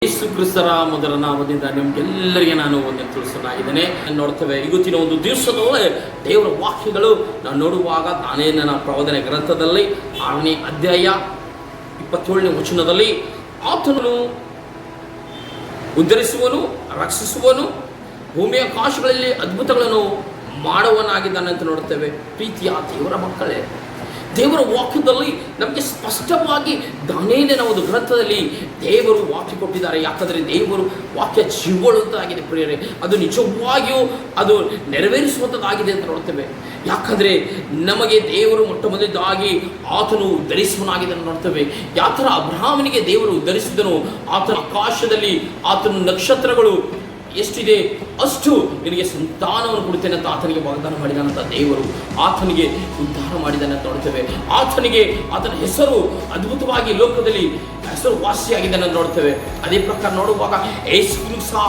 ಯೇಸು ಕ್ರಿಸ್ತರ ಮೊದಲ ನಾಮದಿಂದ ನಿಮ್ಗೆಲ್ಲರಿಗೆ ನಾನು ಒಂದು ತಿಳಿಸಲಾಗಿದ್ದೇನೆ. ನೋಡ್ತೇವೆ ಇವತ್ತಿನ ಒಂದು ದಿವಸದೊಳಗೆ ದೇವರ ವಾಕ್ಯಗಳು ನಾನು ನೋಡುವಾಗ ನಾನೇ ನನ್ನ ಪ್ರವಾದನೆ ಗ್ರಂಥದಲ್ಲಿ 6ನೇ ಅಧ್ಯಾಯ 27ನೇ ವಚನದಲ್ಲಿ ಆತನು ಉದ್ಧರಿಸುವನು, ರಕ್ಷಿಸುವನು, ಭೂಮಿಯ ಆಕಾಶಗಳಲ್ಲಿ ಅದ್ಭುತಗಳನ್ನು ಮಾಡುವನಾಗಿದ್ದಾನೆ ಅಂತ ನೋಡ್ತೇವೆ. ಪ್ರೀತಿಯ ದೇವರ ಮಕ್ಕಳೇ, ದೇವರ ವಾಕ್ಯದಲ್ಲಿ ನಮಗೆ ಸ್ಪಷ್ಟವಾಗಿ ದಾನಿಯೇಲನ ಒಂದು ಗ್ರಂಥದಲ್ಲಿ ದೇವರು ವಾಕ್ಯ ಕೊಟ್ಟಿದ್ದಾರೆ. ಯಾಕಂದರೆ ದೇವರು ವಾಕ್ಯ ಜೀವಳುವಂತಾಗಿದೆ ಪ್ರಿಯರೇ, ಅದು ನಿಜವಾಗಿಯೂ ಅದು ನೆರವೇರಿಸುವಂಥದ್ದಾಗಿದೆ ಅಂತ ನೋಡ್ತೇವೆ. ಯಾಕಂದರೆ ನಮಗೆ ದೇವರು ಮೊಟ್ಟ ಮೊದಲದಾಗಿ ಆತನು ಉದ್ಧರಿಸುವನಾಗಿದೆ ಅಂತ ನೋಡ್ತೇವೆ. ಯಾವ ಥರ ಅಬ್ರಹಾಮನಿಗೆ ದೇವರು ಉದ್ಧರಿಸಿದನು, ಆತನ ಆಕಾಶದಲ್ಲಿ ಆತನ ನಕ್ಷತ್ರಗಳು ಎಷ್ಟಿದೆ ಅಷ್ಟು ನಿನಗೆ ಸಂತಾನವನ್ನು ಕೊಡುತ್ತೇನೆ ಅಂತ ಆತನಿಗೆ ವಾಗ್ದಾನ ಮಾಡಿದಾನಂತ ದೇವರು ಆತನಿಗೆ ಉದ್ಧಾರ ಮಾಡಿದ್ದಾನೆ ಅಂತ ನೋಡ್ತೇವೆ. ಆತನ ಹೆಸರು ಅದ್ಭುತವಾಗಿ ಲೋಕದಲ್ಲಿ ಹೆಸರು ವಾಸಿಯಾಗಿದ್ದಾನೆ ಅಂತ ನೋಡ್ತೇವೆ. ಅದೇ ಪ್ರಕಾರ ನೋಡುವಾಗ ಯೇಸು ಸಹ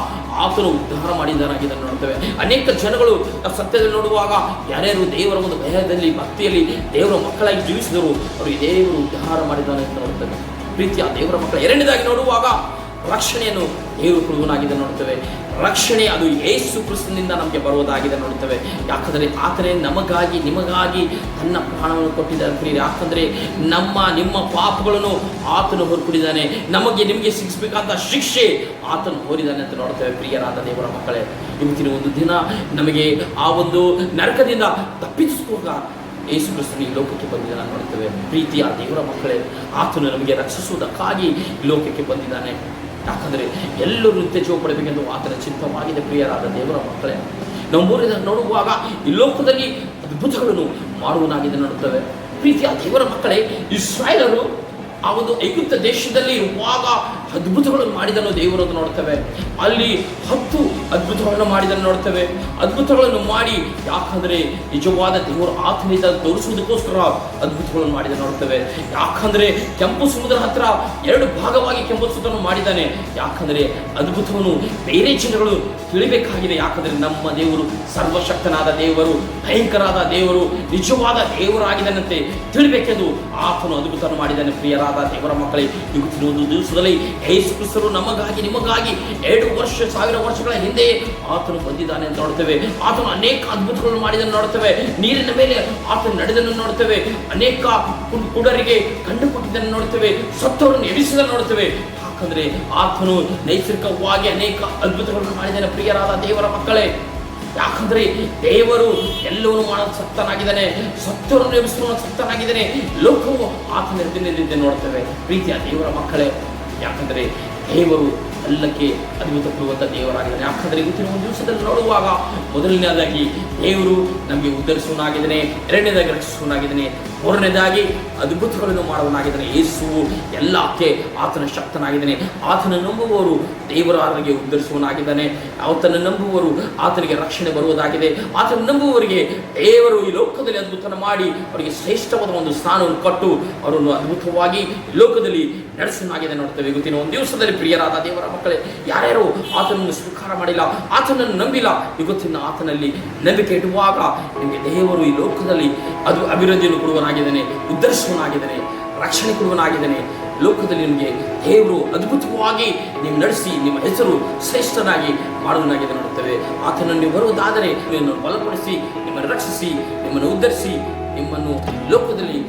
ಆತನು ಉದ್ಧಾರ ಮಾಡಿದ್ದಾನಾಗಿದೆ ನೋಡ್ತೇವೆ. ಅನೇಕ ಜನಗಳು ಸತ್ಯದಲ್ಲಿ ನೋಡುವಾಗ ಯಾರ್ಯಾರು ದೇವರ ಒಂದು ಭಯದಲ್ಲಿ ಭಕ್ತಿಯಲ್ಲಿ ದೇವರ ಮಕ್ಕಳಾಗಿ ಜೀವಿಸಿದರು, ಅವರಿಗೆ ದೇವರು ಉದ್ಧಾರ ಮಾಡಿದ್ದಾನೆ ಅಂತ ನೋಡ್ತೇವೆ. ಪ್ರೀತಿಯ ದೇವರ ಮಕ್ಕಳ ಎರಡನೇದಾಗಿ ನೋಡುವಾಗ ರಕ್ಷಣೆಯನ್ನು ದೇವರು ಕೊಡುವನಾಗಿದೆ ನೋಡ್ತೇವೆ. ರಕ್ಷಣೆ ಅದು ಯೇಸು ಕ್ರಿಸ್ತನಿಂದ ನಮಗೆ ಬರುವುದಾಗಿದೆ ನೋಡ್ತೇವೆ. ಯಾಕಂದರೆ ಆತನೇ ನಮಗಾಗಿ ನಿಮಗಾಗಿ ತನ್ನ ಪ್ರಾಣವನ್ನು ಕೊಟ್ಟಿದ್ದಾನೆ ಪ್ರಿಯರೇ. ಯಾಕಂದರೆ ನಿಮ್ಮ ಪಾಪಗಳನ್ನು ಆತನು ಹೊರಕೊಡಿದ್ದಾನೆ, ನಿಮಗೆ ಸಿಗಿಸಬೇಕಾದ ಶಿಕ್ಷೆ ಆತನು ಹೊರಿದ್ದಾನೆ ಅಂತ ನೋಡ್ತೇವೆ. ಪ್ರಿಯರಾದ ದೇವರ ಮಕ್ಕಳೇ, ಇವತ್ತಿನ ಒಂದು ದಿನ ನಮಗೆ ಆ ಒಂದು ನರಕದಿಂದ ತಪ್ಪಿಸಿಸುವಾಗ ಯೇಸು ಕ್ರಿಸ್ತನು ಈ ಲೋಕಕ್ಕೆ ಬಂದಿದ್ದಾನೆ ನೋಡ್ತೇವೆ. ಪ್ರೀತಿಯ ದೇವರ ಮಕ್ಕಳೇ, ಆತನು ನಮಗೆ ರಕ್ಷಿಸುವುದಕ್ಕಾಗಿ ಈ ಲೋಕಕ್ಕೆ ಬಂದಿದ್ದಾನೆ. ಯಾಕಂದರೆ ಎಲ್ಲರೂ ನಿತ್ಯ ಜೀವ ಪಡಬೇಕೆಂದು ಆತನ ಚಿತ್ತವಾಗಿದೆ. ಪ್ರಿಯರಾದ ದೇವರ ಮಕ್ಕಳೇ, ನಮ್ಮ ನೋಡುವಾಗ ಈ ಲೋಕದಲ್ಲಿ ಅದ್ಭುತಗಳನ್ನು ಮಾಡುವನಾಗಿದೆ ನೋಡುತ್ತೇವೆ. ಪ್ರೀತಿಯ ದೇವರ ಮಕ್ಕಳೇ, ಇಸ್ರಾಯೇಲರು ಆ ಒಂದು ಐಗುಪ್ತ ದೇಶದಲ್ಲಿ ಇರುವಾಗ ಅದ್ಭುತಗಳನ್ನು ಮಾಡಿದನ್ನು ದೇವರನ್ನು ನೋಡ್ತೇವೆ. ಅಲ್ಲಿ 10 ಅದ್ಭುತಗಳನ್ನು ಮಾಡಿದನ್ನು ನೋಡ್ತೇವೆ. ಅದ್ಭುತಗಳನ್ನು ಮಾಡಿ, ಯಾಕಂದರೆ ನಿಜವಾದ ದೇವರು ಆತನಿಂದ ತೋರಿಸುವುದಕ್ಕೋಸ್ಕರ ಅದ್ಭುತಗಳನ್ನು ಮಾಡಿದ ನೋಡ್ತೇವೆ. ಯಾಕಂದರೆ ಕೆಂಪು ಸಮುದ್ರ ಹತ್ರ 2 ಭಾಗವಾಗಿ ಕೆಂಪು ಸಮುದ್ರವನ್ನು ಮಾಡಿದ್ದಾನೆ. ಯಾಕಂದರೆ ಅದ್ಭುತವನ್ನು ಬೇರೆ ಜನಗಳು ತಿಳಿಬೇಕಾಗಿದೆ. ಯಾಕಂದರೆ ನಮ್ಮ ದೇವರು ಸರ್ವಶಕ್ತನಾದ ದೇವರು, ಭಯಂಕರಾದ ದೇವರು, ನಿಜವಾದ ದೇವರಾಗಿದ್ದಾನಂತೆ ತಿಳಿಬೇಕೆಂದು ಆತನು ಅದ್ಭುತವನ್ನು ಮಾಡಿದ್ದಾನೆ. ಪ್ರಿಯರಾದ ದೇವರ ಮಕ್ಕಳೇ, ಇವತ್ತಿನ ಒಂದು ದಿವಸದಲ್ಲಿ ಯೇಸು ಕ್ರಿಸ್ತನು ನಮಗಾಗಿ ನಿಮಗಾಗಿ 1000 ವರ್ಷಗಳ ಹಿಂದೆ ಆತನು ಬಂದಿದ್ದಾನೆ ಅಂತ ನೋಡ್ತೇವೆ. ಆತನು ಅನೇಕ ಅದ್ಭುತಗಳನ್ನು ಮಾಡಿದನ್ನು ನೋಡ್ತೇವೆ. ನೀರಿನ ಮೇಲೆ ಆತನು ನಡೆದನ್ನು ನೋಡ್ತೇವೆ. ಅನೇಕ ಕುಡರಿಗೆ ಕಂಡು ಕೊಟ್ಟಿದ್ದನ್ನು ನೋಡ್ತೇವೆ. ಸತ್ತವರನ್ನು ಎಬ್ಬಿಸಿದನ್ನು ನೋಡ್ತೇವೆ. ಯಾಕಂದರೆ ಆತನು ನೈಸರ್ಗಿಕವಾಗಿ ಅನೇಕ ಅದ್ಭುತಗಳನ್ನು ಮಾಡಿದ್ದಾನೆ. ಪ್ರಿಯರಾದ ದೇವರ ಮಕ್ಕಳೇ, ಯಾಕಂದರೆ ದೇವರು ಎಲ್ಲವನ್ನೂ ಮಾಡಲು ಸತ್ತನಾಗಿದ್ದಾನೆ, ಸತ್ತವರನ್ನು ಎಬ್ಬಿಸುವ ಸತ್ತನಾಗಿದ್ದಾನೆ. ಲೋಕವು ಆತನ ಎದುರಿನಿಂದ ನೋಡ್ತೇವೆ. ಪ್ರೀತಿಯ ದೇವರ ಮಕ್ಕಳೇ, ಯಾಕಂದರೆ ದೇವರು ಎಲ್ಲಕ್ಕೆ ಅದ್ಭುತ ಕೊಡುವಂಥ ದೇವರಾಗಿದ್ದಾನೆ. ಯಾಕಂದರೆ ಇವತ್ತಿನ ಒಂದು ದಿವಸದಲ್ಲಿ ನೋಡುವಾಗ ಮೊದಲನೇದಾಗಿ ದೇವರು ನಮಗೆ ಉದ್ಧರಿಸುವನಾಗಿದ್ದಾನೆ, ಎರಡನೇದಾಗಿ ರಕ್ಷಿಸುವನಾಗಿದ್ದಾನೆ, ಮೂರನೇದಾಗಿ ಅದ್ಭುತಗಳನ್ನು ಮಾಡುವನಾಗಿದ್ದಾನೆ. ಯೇಸುವು ಎಲ್ಲಕ್ಕೆ ಆತನ ಶಕ್ತನಾಗಿದ್ದಾನೆ. ಆತನ ನಂಬುವವರು ದೇವರಿಗೆ ಉದ್ಧರಿಸುವನಾಗಿದ್ದಾನೆ. ಆತನ ನಂಬುವವರು ಆತನಿಗೆ ರಕ್ಷಣೆ ಬರುವುದಾಗಿದೆ. ಆತನ ನಂಬುವವರಿಗೆ ದೇವರು ಈ ಲೋಕದಲ್ಲಿ ಅದ್ಭುತ ಮಾಡಿ ಅವರಿಗೆ ಶ್ರೇಷ್ಠವಾದ ಒಂದು ಸ್ಥಾನವನ್ನು ಕೊಟ್ಟು ಅವರನ್ನು ಅದ್ಭುತವಾಗಿ ಲೋಕದಲ್ಲಿ ನಡೆಸುವನಾಗಿದೆ ನೋಡ್ತೇವೆ. ಇವತ್ತಿನ ಒಂದು ದಿವಸದಲ್ಲಿ ಪ್ರಿಯರಾದ ದೇವರ ಮಕ್ಕಳೇ, ಯಾರ್ಯಾರು ಆತನನ್ನು ಸ್ವೀಕಾರ ಮಾಡಿಲ್ಲ, ಆತನನ್ನು ನಂಬಿಲ್ಲ, ಇವತ್ತಿನ ಆತನಲ್ಲಿ ನಂಬಿಕೆ ಇಡುವಾಗ ನಿಮಗೆ ದೇವರು ಈ ಲೋಕದಲ್ಲಿ ಅದು ಅಭಿವೃದ್ಧಿಯನ್ನು ಕೊಡುವನಾಗಿದ್ದಾನೆ, ಉದ್ಧರಿಸುವನಾಗಿದ್ದಾನೆ, ರಕ್ಷಣೆ ಕೊಡುವನಾಗಿದ್ದಾನೆ. ಲೋಕದಲ್ಲಿ ನಿಮಗೆ ದೇವರು ಅದ್ಭುತವಾಗಿ ನೀವು ನಡೆಸಿ ನಿಮ್ಮ ಹೆಸರು ಶ್ರೇಷ್ಠನಾಗಿ ಮಾಡುವನಾಗಿದೆ ನೋಡುತ್ತೇವೆ. ಆತನನ್ನು ನೀವು ಬರುವುದಾದರೆ ನಿಮ್ಮನ್ನು ಬಲಪಡಿಸಿ, ನಿಮ್ಮನ್ನು ರಕ್ಷಿಸಿ, ನಿಮ್ಮನ್ನು ಉದ್ಧರಿಸಿ, ನಿಮ್ಮನ್ನು ಲೋಕದಲ್ಲಿ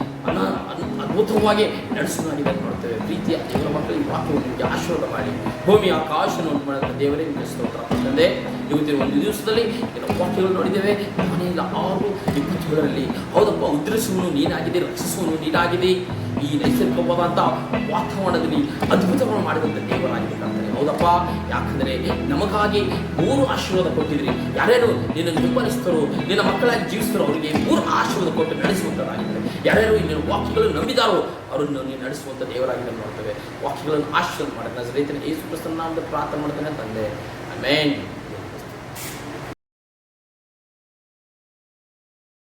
ಅದ್ಭುತವಾಗಿ ನಡೆಸುವನಾಗಿದೆ ನೋಡ್ತೇವೆ. ಪ್ರೀತಿಯ ದೇವರ ಮಕ್ಕಳು, ಈ ವಾಕ್ಯವನ್ನು ನಿಮಗೆ ಆಶೀರ್ವಾದ ಮಾಡಿ ಭೂಮಿ ಆಕಾಶವನ್ನು ಉಂಟು ಮಾಡಿದ ದೇವರೇ ನಿಮಗೆ ಸ್ತೋತ್ರ ತಂದೆ. ಇವತ್ತಿನ ಒಂದು ದಿವಸದಲ್ಲಿ ಕೆಲವು ವಾಕ್ಯಗಳು ನೋಡಿದ್ದೇವೆ. ನಾನೆಲ್ಲ 6:27 ಹೌದಪ್ಪ, ಉದ್ಧರಿಸುವನು ನೀನಾಗಿದೆ, ರಕ್ಷಿಸುವನು ನೀನಾಗಿದೆ. ಈ ನೈಸರ್ಗಿಕವಾದಂಥ ವಾತಾವರಣದಲ್ಲಿ ಅದ್ಭುತಗಳನ್ನು ಮಾಡಿದಂಥ ದೇವರಾಗಿದೆ ಅಂತಾರೆ. ಹೌದಪ್ಪ, ಯಾಕಂದರೆ ನಮಗಾಗಿ 3 ಆಶೀರ್ವಾದ ಕೊಟ್ಟಿದ್ರಿ. ಯಾರ್ಯಾರು ನಿನ್ನನ್ನು ಬೆಂಬಲಿಸ್ತಾರೋ, ನಿನ್ನ ಮಕ್ಕಳಾಗಿ ಜೀವಿಸ್ತಾರೋ ಅವರಿಗೆ 3 ಆಶೀರ್ವಾದ ಕೊಟ್ಟು ನಡೆಸುವಂಥದ್ದಾಗಿದೆ. ಯಾರ್ಯಾರು ನಿನ್ನ ವಾಕ್ಯಗಳನ್ನು ನಂಬಿದಾರೋ ಅವರನ್ನು ನೀನು ನಡೆಸುವಂಥ ದೇವರಾಗಿದೆ ನೋಡ್ತೇವೆ. ವಾಕ್ಯಗಳನ್ನು ಆಶೀರ್ವಾದ ಮಾಡಿದ ನಜರೇತಿನ ಯೇಸು ಕ್ರಿಸ್ತನ ನಾಮದಲ್ಲಿ ಪ್ರಾರ್ಥನೆ ಮಾಡ್ತಾನೆ ತಂದೆ. ಆಮೆನ್.